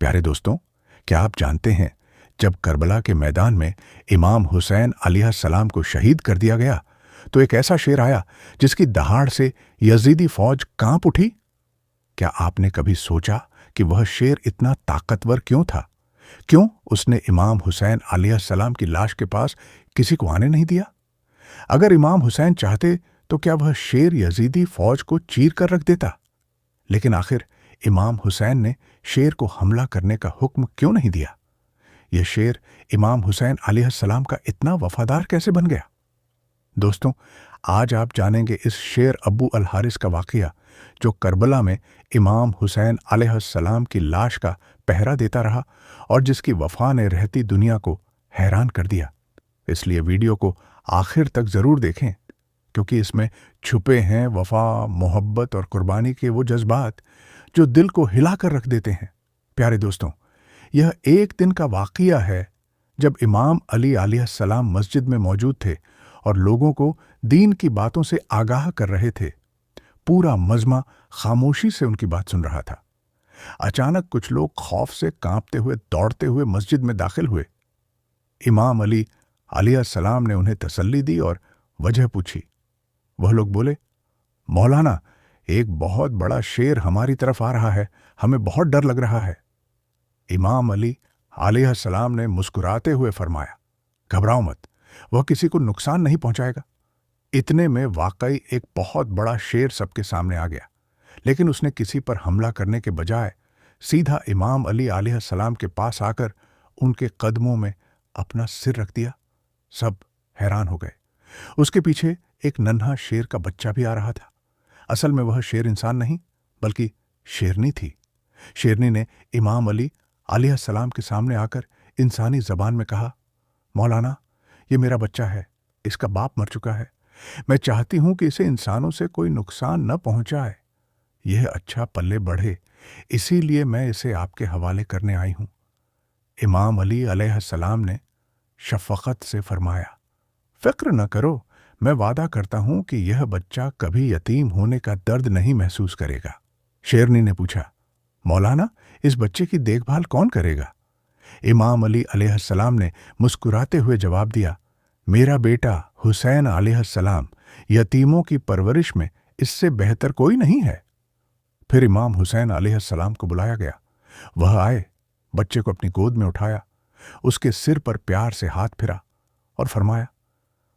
प्यारे दोस्तों, क्या आप जानते हैं जब करबला के मैदान में इमाम हुसैन अलैहिस्सलाम को शहीद कर दिया गया तो एक ऐसा शेर आया जिसकी दहाड़ से यजीदी फौज कांप उठी। क्या आपने कभी सोचा कि वह शेर इतना ताकतवर क्यों था? क्यों उसने इमाम हुसैन अलैहिस्सलाम की लाश के पास किसी को आने नहीं दिया? अगर इमाम हुसैन चाहते तो क्या वह शेर यजीदी फौज को चीर कर रख देता? लेकिन आखिर इमाम हुसैन ने शेर को हमला करने का हुक्म क्यों नहीं दिया? यह शेर इमाम हुसैन अलैहिस्सलाम का इतना वफादार कैसे बन गया? दोस्तों, आज आप जानेंगे इस शेर अबू अल हारिस का वाकया जो करबला में इमाम हुसैन अलैहिस्सलाम की लाश का पहरा देता रहा और जिसकी वफा ने रहती दुनिया को हैरान कर दिया। इसलिए वीडियो को आखिर तक जरूर देखें, क्योंकि इसमें छुपे हैं वफा, मोहब्बत और कुर्बानी के वो जज्बात जो दिल को हिला कर रख देते हैं। प्यारे दोस्तों, यह एक दिन का वाकया है जब इमाम अली अलैहिस्सलाम मस्जिद में मौजूद थे और लोगों को दीन की बातों से आगाह कर रहे थे। पूरा मजमा खामोशी से उनकी बात सुन रहा था। अचानक कुछ लोग खौफ से कांपते हुए दौड़ते हुए मस्जिद में दाखिल हुए। इमाम अली अलैहिस्सलाम ने उन्हें तसल्ली दी और वजह पूछी। वह लोग बोले, मौलाना, एक बहुत बड़ा शेर हमारी तरफ आ रहा है, हमें बहुत डर लग रहा है। इमाम अली अलैहिस्सलाम ने मुस्कुराते हुए फरमाया, घबराओ मत, वह किसी को नुकसान नहीं पहुंचाएगा। इतने में वाकई एक बहुत बड़ा शेर सबके सामने आ गया, लेकिन उसने किसी पर हमला करने के बजाय सीधा इमाम अली अलैहिस्सलाम के पास आकर उनके कदमों में अपना सिर रख दिया। सब हैरान हो गए। उसके पीछे एक नन्हा शेर का बच्चा भी आ रहा था। असल में वह शेर इंसान नहीं बल्कि शेरनी थी। शेरनी ने इमाम अली अलैहिस्सलाम के सामने आकर इंसानी जबान में कहा, मौलाना, ये मेरा बच्चा है, इसका बाप मर चुका है। मैं चाहती हूं कि इसे इंसानों से कोई नुकसान न पहुंचाए, यह अच्छा पल्ले बढ़े, इसीलिए मैं इसे आपके हवाले करने आई हूं। इमाम अली अलैहिस्सलाम ने शफकत से फरमाया, फिक्र न करो, मैं वादा करता हूं कि यह बच्चा कभी यतीम होने का दर्द नहीं महसूस करेगा। शेरनी ने पूछा, मौलाना, इस बच्चे की देखभाल कौन करेगा? इमाम अली अलैहिस्सलाम ने मुस्कुराते हुए जवाब दिया, मेरा बेटा हुसैन अलैहिस्सलाम, यतीमों की परवरिश में इससे बेहतर कोई नहीं है। फिर इमाम हुसैन अलैहिस्सलाम को बुलाया गया। वह आए, बच्चे को अपनी गोद में उठाया, उसके सिर पर प्यार से हाथ फिरा और फरमाया,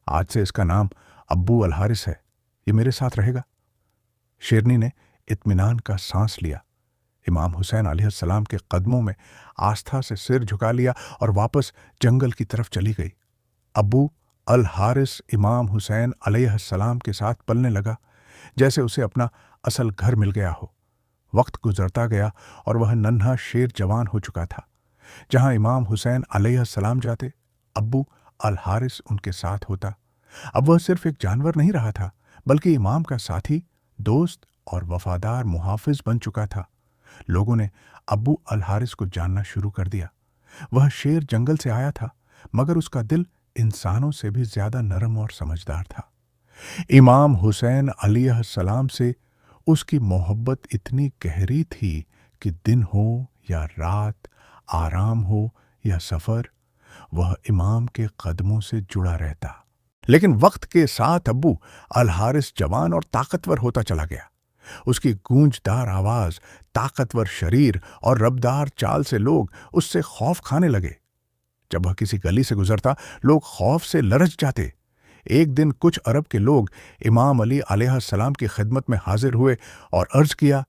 आज से इसका नाम अब्बू अल हारिस है, ये मेरे साथ रहेगा। शेरनी ने इत्मीनान का सांस लिया, इमाम हुसैन अलैहिस्सलाम के कदमों में आस्था से सिर झुका लिया और वापस जंगल की तरफ चली गई। अब्बू अल हारिस इमाम हुसैन अलैहिस्सलाम के साथ पलने लगा जैसे उसे अपना असल घर मिल गया हो। वक्त गुजरता गया और वह नन्हा शेर जवान हो चुका था। जहां इमाम हुसैन अलैहिस्सलाम जाते, अब्बू अल हारिस उनके साथ होता। अब वह सिर्फ एक जानवर नहीं रहा था, बल्कि इमाम का साथी, दोस्त और वफादार मुहाफिज बन चुका था। लोगों ने अब्बू अल हारिस को जानना शुरू कर दिया। वह शेर जंगल से आया था, मगर उसका दिल इंसानों से भी ज्यादा नरम और समझदार था। इमाम हुसैन अलैहिस्सलाम से उसकी मोहब्बत इतनी गहरी थी कि दिन हो या रात, आराम हो या सफर, वह इमाम के कदमों से जुड़ा रहता। लेकिन वक्त के साथ अब्बू अल हारिस जवान और ताकतवर होता चला गया। उसकी गूंजदार आवाज, ताकतवर शरीर और रबदार चाल से लोग उससे खौफ खाने लगे। जब वह किसी गली से गुजरता, लोग खौफ से लरज जाते। एक दिन कुछ अरब के लोग इमाम अली अलैहिस्सलाम की खिदमत में हाजिर हुए और अर्ज किया,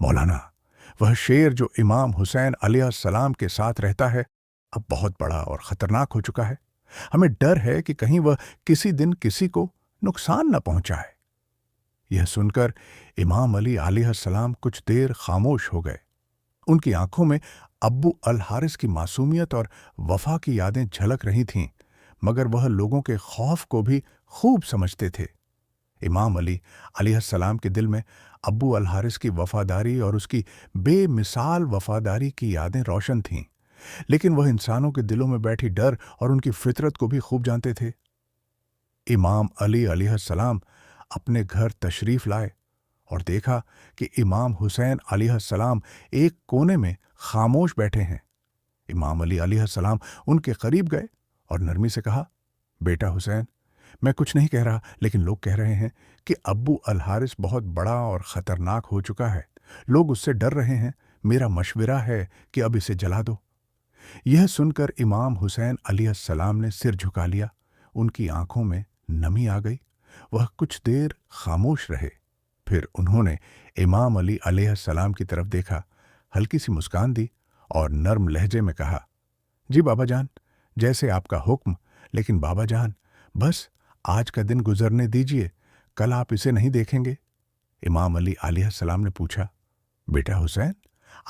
मौलाना, वह शेर जो इमाम हुसैन अलैहिस्सलाम के साथ रहता है अब बहुत बड़ा और खतरनाक हो चुका है। हमें डर है कि कहीं वह किसी दिन किसी को नुकसान न पहुंचाए। यह सुनकर इमाम अली अलैहिस्सलाम कुछ देर खामोश हो गए। उनकी आंखों में अब्बू अल हारिस की मासूमियत और वफा की यादें झलक रही थीं, मगर वह लोगों के खौफ को भी खूब समझते थे। इमाम अली अलैहिस्सलाम के दिल में अब्बू अल हारिस की वफादारी और उसकी बेमिसाल वफादारी की यादें रोशन थीं, लेकिन वह इंसानों के दिलों में बैठी डर और उनकी फितरत को भी खूब जानते थे। इमाम अली अलैहिस्सलाम अपने घर तशरीफ लाए اور دیکھا کہ امام حسین علیہ السلام ایک کونے میں خاموش بیٹھے ہیں۔ امام علی علیہ السلام ان کے قریب گئے اور نرمی سے کہا، بیٹا حسین، میں کچھ نہیں کہہ رہا، لیکن لوگ کہہ رہے ہیں کہ ابو الحارث بہت بڑا اور خطرناک ہو چکا ہے۔ لوگ اس سے ڈر رہے ہیں۔ میرا مشورہ ہے کہ اب اسے جلا دو۔ یہ سن کر امام حسین علیہ السلام نے سر جھکا لیا۔ ان کی آنکھوں میں نمی آ گئی۔ وہ کچھ دیر خاموش رہے۔ پھر انہوں نے امام علی علیہ السلام کی طرف دیکھا، ہلکی سی مسکان دی اور نرم لہجے میں کہا، جی بابا جان، جیسے آپ کا حکم، لیکن بابا جان، بس آج کا دن گزرنے دیجئے، کل آپ اسے نہیں دیکھیں گے۔ امام علی علیہ السلام نے پوچھا، بیٹا حسین،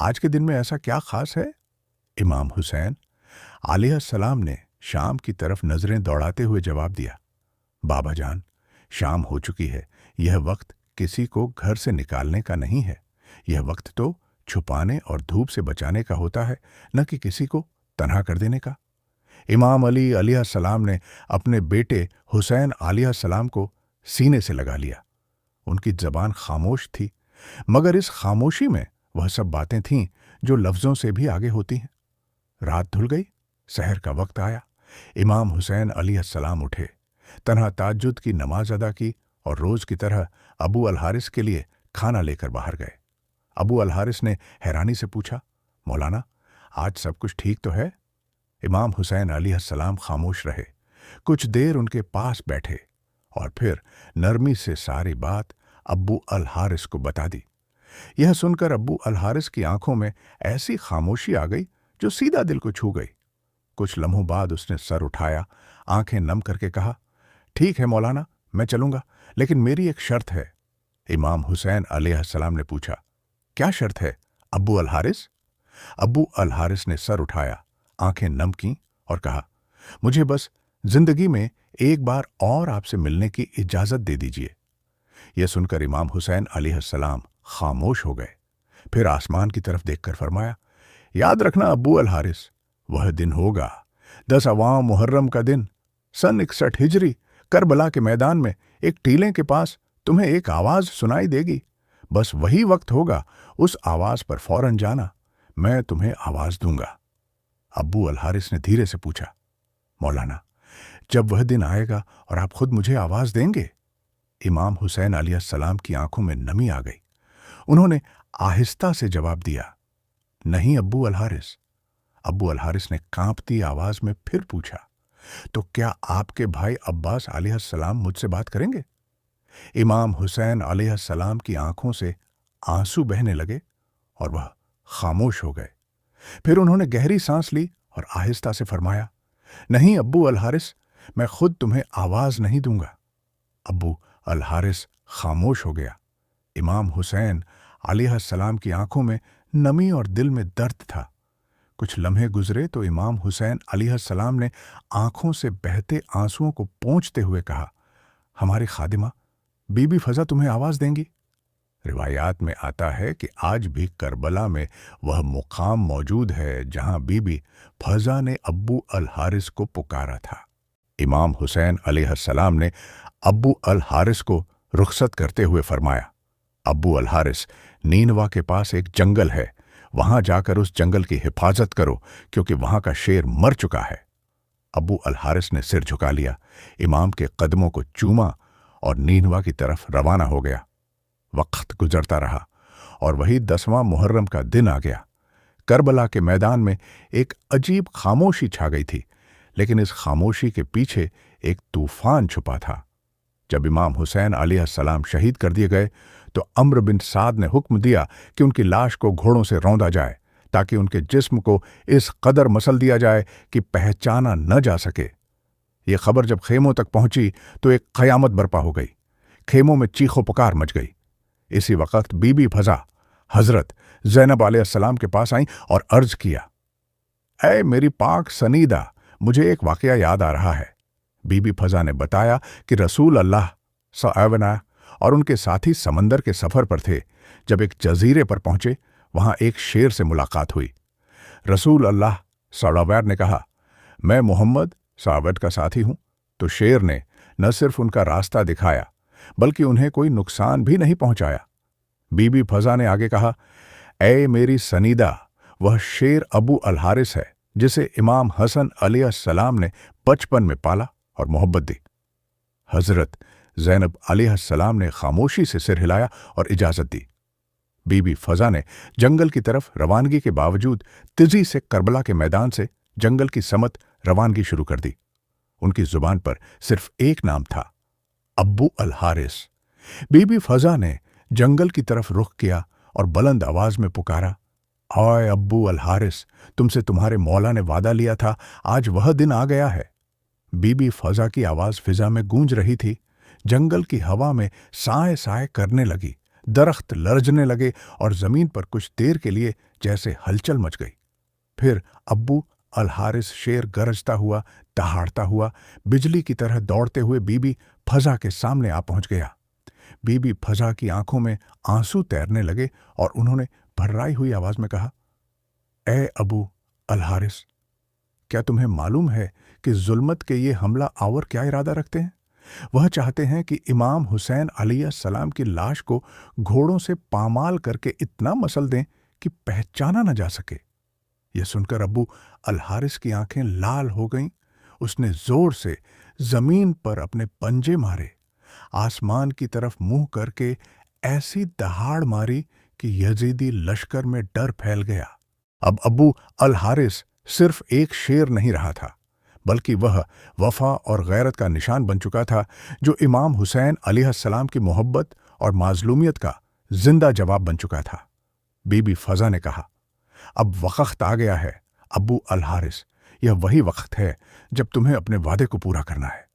آج کے دن میں ایسا کیا خاص ہے؟ امام حسین علیہ السلام نے شام کی طرف نظریں دوڑاتے ہوئے جواب دیا، بابا جان، شام ہو چکی ہے۔ یہ وقت کسی کو گھر سے نکالنے کا نہیں ہے۔ یہ وقت تو چھپانے اور دھوپ سے بچانے کا ہوتا ہے، نہ کہ کسی کو تنہا کر دینے کا۔ امام علی علیہ السلام نے اپنے بیٹے حسین علیہ السلام کو سینے سے لگا لیا۔ ان کی زبان خاموش تھی، مگر اس خاموشی میں وہ سب باتیں تھیں جو لفظوں سے بھی آگے ہوتی ہیں۔ رات دھل گئی، سحر کا وقت آیا۔ امام حسین علیہ السلام اٹھے، تنہا تہجد کی نماز ادا کی اور روز کی طرح ابو الحارث کے لیے کھانا لے کر باہر گئے۔ ابو الحارث نے حیرانی سے پوچھا، مولانا، آج سب کچھ ٹھیک تو ہے؟ امام حسین علیہ السلام خاموش رہے۔ کچھ دیر ان کے پاس بیٹھے اور پھر نرمی سے ساری بات ابو الحارث کو بتا دی۔ یہ سن کر ابو الحارث کی آنکھوں میں ایسی خاموشی آ گئی جو سیدھا دل کو چھو گئی۔ کچھ لمحوں بعد اس نے سر اٹھایا، آنکھیں نم کر کے کہا، ٹھیک ہے مولانا، میں چلوں گا، لیکن میری ایک شرط ہے۔ امام حسین علیہ السلام نے پوچھا، کیا شرط ہے ابو الحارث؟ ابو الحارث نے سر اٹھایا، آنکھیں نم کیں اور کہا، مجھے بس زندگی میں ایک بار اور آپ سے ملنے کی اجازت دے دیجیے۔ یہ سن کر امام حسین علیہ السلام خاموش ہو گئے۔ پھر آسمان کی طرف دیکھ کر فرمایا، یاد رکھنا ابو الحارث، وہ دن ہوگا 10 عوام محرم کا دن، سن 61 ہجری، کربلا کے میدان میں ایک ٹیلے کے پاس تمہیں ایک آواز سنائی دے گی۔ بس وہی وقت ہوگا، اس آواز پر فوراً جانا، میں تمہیں آواز دوں گا۔ ابو الحارث نے دھیرے سے پوچھا، مولانا، جب وہ دن آئے گا اور آپ خود مجھے آواز دیں گے؟ امام حسین علیہ السلام کی آنکھوں میں نمی آ گئی۔ انہوں نے آہستہ سے جواب دیا، نہیں ابو الحارث۔ ابو الحارث نے کانپتی آواز میں پھر پوچھا، تو کیا آپ کے بھائی عباس علیہ السلام مجھ سے بات کریں گے؟ امام حسین علیہ السلام کی آنکھوں سے آنسو بہنے لگے اور وہ خاموش ہو گئے۔ پھر انہوں نے گہری سانس لی اور آہستہ سے فرمایا، نہیں ابو الحارث، میں خود تمہیں آواز نہیں دوں گا۔ ابو الحارث خاموش ہو گیا۔ امام حسین علیہ السلام کی آنکھوں میں نمی اور دل میں درد تھا۔ کچھ لمحے گزرے تو امام حسین علیہ السلام نے آنکھوں سے بہتے آنسوؤں کو پونچھتے ہوئے کہا، ہماری خادمہ بی بی فضا تمہیں آواز دیں گی۔ روایات میں آتا ہے کہ آج بھی کربلا میں وہ مقام موجود ہے جہاں بی بی فضا نے ابو الحارث کو پکارا تھا۔ امام حسین علیہ السلام نے ابو الحارث کو رخصت کرتے ہوئے فرمایا، ابو الحارث، نینوا کے پاس ایک جنگل ہے، وہاں جا کر اس جنگل کی حفاظت کرو، کیونکہ وہاں کا شیر مر چکا ہے۔ ابو الحارث نے سر جھکا لیا، امام کے قدموں کو چوما اور نینوا کی طرف روانہ ہو گیا۔ وقت گزرتا رہا اور وہی 10واں محرم کا دن آ گیا۔ کربلا کے میدان میں ایک عجیب خاموشی چھا گئی تھی، لیکن اس خاموشی کے پیچھے ایک طوفان چھپا تھا۔ جب امام حسین علیہ السلام شہید کر دیے گئے تو عمرو بن سعد نے حکم دیا کہ ان کی لاش کو گھوڑوں سے روندا جائے تاکہ ان کے جسم کو اس قدر مسل دیا جائے کہ پہچانا نہ جا سکے۔ یہ خبر جب خیموں تک پہنچی تو ایک قیامت برپا ہو گئی۔ خیموں میں چیخ و پکار مچ گئی۔ اسی وقت بی بی فضا حضرت زینب علیہ السلام کے پاس آئیں اور عرض کیا، اے میری پاک سنیدہ، مجھے ایک واقعہ یاد آ رہا ہے۔ بی بی فضا نے بتایا کہ رسول اللہ صلی اللہ علیہ وسلم اور ان کے ساتھی سمندر کے سفر پر تھے۔ جب ایک جزیرے پر پہنچے، وہاں ایک شیر سے ملاقات ہوئی۔ رسول اللہ صلی اللہ علیہ وسلم نے کہا، میں محمد صلی اللہ علیہ وسلم کا ساتھی ہوں۔ تو شیر نے نہ صرف ان کا راستہ دکھایا بلکہ انہیں کوئی نقصان بھی نہیں پہنچایا۔ बीबी फजा ने आगे कहा, ए मेरी सनीदा, वह शेर अबू अल हारिस है जिसे इमाम हसन अलैहिस्सलाम ने बचपन में पाला और मोहब्बत दी। हजरत ज़ैनब अलैहिस्सलाम ने खामोशी से सिर हिलाया और इजाजत दी। बीबी फजा ने जंगल की तरफ रवानगी के बावजूद तेजी से करबला के मैदान से जंगल की समत रवानगी शुरू कर दी। उनकी जुबान पर सिर्फ एक नाम था, अब्बू अल हारिस। बीबी फजा ने जंगल की तरफ रुख किया और बुलंद आवाज में पुकारा, ओए अब्बू अल हारिस, तुमसे तुम्हारे मौला ने वादा लिया था, आज वह दिन आ गया है। बीबी फजा की आवाज फिजा में गूंज रही थी। जंगल की हवा में साए साए करने लगी, दरख्त लरजने लगे और जमीन पर कुछ देर के लिए जैसे हलचल मच गई। फिर अब्बू अल हारिस शेर गरजता हुआ, दहाड़ता हुआ, बिजली की तरह दौड़ते हुए बीबी फजा के सामने आ पहुंच गया। बीबी फजा की आंखों में आंसू तैरने लगे और उन्होंने भर्राई हुई आवाज में कहा, ए अबू अल हारिस, क्या तुम्हें मालूम है कि जुल्मत के ये हमला आवर क्या इरादा रखते हैं? वह चाहते हैं कि इमाम हुसैन अलैहिस्सलाम की लाश को घोड़ों से पामाल करके इतना मसल दें कि पहचाना न जा सके। यह सुनकर अबू अल हारिस की आंखें लाल हो गईं। उसने जोर से जमीन पर अपने पंजे मारे, आसमान की तरफ मुंह करके ऐसी दहाड़ मारी कि यजीदी लश्कर में डर फैल गया। अब अबू अल हारिस सिर्फ एक शेर नहीं रहा था, बल्कि वह वफा और गैरत का निशान बन चुका था, जो इमाम हुसैन अलैहिस्सलाम की मोहब्बत और माजलूमियत का जिंदा जवाब बन चुका था। बीबी फजा ने कहा, अब वक्त आ गया है अब्बू अल हारिस, यह वही वक्त है जब तुम्हें अपने वादे को पूरा करना है।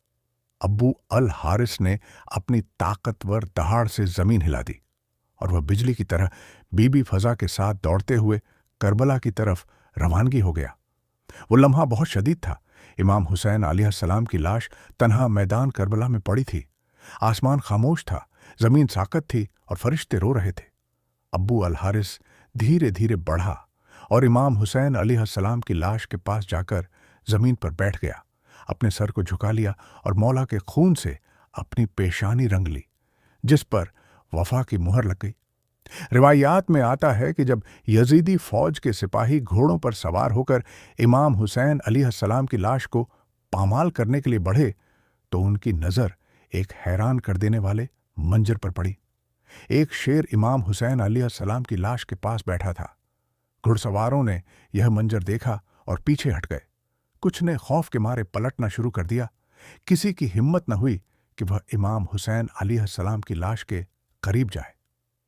अब्बू अल हारिस ने अपनी ताकतवर दहाड़ से जमीन हिला दी और वह बिजली की तरह बीबी फजा के साथ दौड़ते हुए करबला की तरफ रवानगी हो गया। वो लम्हा बहुत शदीद था। इमाम हुसैन अलैहिस्सलाम की लाश तन्हा मैदान करबला में पड़ी थी। आसमान खामोश था, जमीन साकत थी और फरिश्ते रो रहे थे। अब्बू अल हारिस धीरे धीरे बढ़ा और इमाम हुसैन अलैहिस्सलाम की लाश के पास जाकर जमीन पर बैठ गया, अपने सर को झुका लिया और मौला के खून से अपनी पेशानी रंग ली, जिस पर वफा की मुहर लग गई। रिवायात में आता है कि जब यजीदी फौज के सिपाही घोड़ों पर सवार होकर इमाम हुसैन अलैहिस्सलाम की लाश को पामाल करने के लिए बढ़े, तो उनकी नज़र एक हैरान कर देने वाले मंजर पर पड़ी। एक शेर इमाम हुसैन अलैहिस्सलाम की लाश के पास बैठा था। घुड़सवारों ने यह मंजर देखा और पीछे हट गए। कुछ ने खौफ के मारे पलटना शुरू कर दिया। किसी की हिम्मत न हुई कि वह इमाम हुसैन अलैहिस्सलाम की लाश के करीब जाए।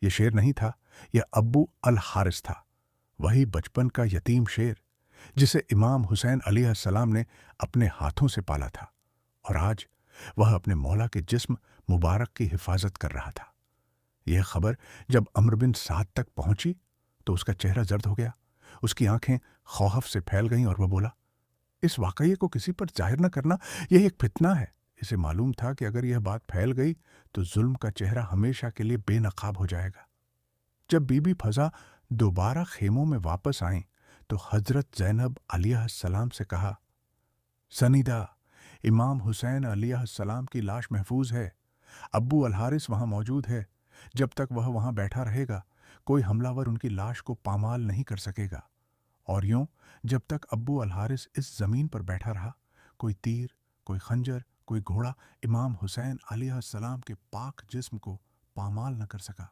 यह शेर नहीं था, यह अब्बू अल हारिस था, वही बचपन का यतीम शेर जिसे इमाम हुसैन अलैहिस्सलाम ने अपने हाथों से पाला था, और आज वह अपने मौला के जिस्म मुबारक की हिफाजत कर रहा था। यह खबर जब अम्र बिन साद तक पहुंची तो उसका चेहरा जर्द हो गया, उसकी आंखें खौफ से फैल गईं और वह बोला, इस वाकये को किसी पर जाहिर न करना, यह एक फितना है। इसे मालूम था कि अगर यह बात फैल गई तो जुल्म का चेहरा हमेशा के लिए बेनकाब हो जाएगा। जब बीबी फजा दोबारा खेमों में वापस आईं तो हजरत ज़ैनब अलैहिस्सलाम से कहा, सनीदा, इमाम हुसैन अलैहिस्सलाम की लाश महफूज है। अब्बू अल हारिस वहां मौजूद है। जब तक वह वहां बैठा रहेगा कोई हमलावर उनकी लाश को पामाल नहीं कर सकेगा, और यूं जब तक अब्बू अल हारिस इस जमीन पर बैठा रहा, कोई तीर, कोई खंजर, कोई घोड़ा इमाम हुसैन अलैहिस्सलाम के पाक जिस्म को पामाल न कर सका।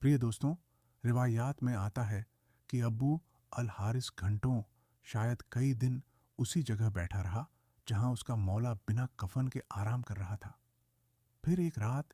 प्रिय दोस्तों, रिवायात में आता है कि अब्बू अल हारिस घंटों, शायद कई दिन उसी जगह बैठा रहा जहां उसका मौला बिना कफन के आराम कर रहा था। फिर एक रात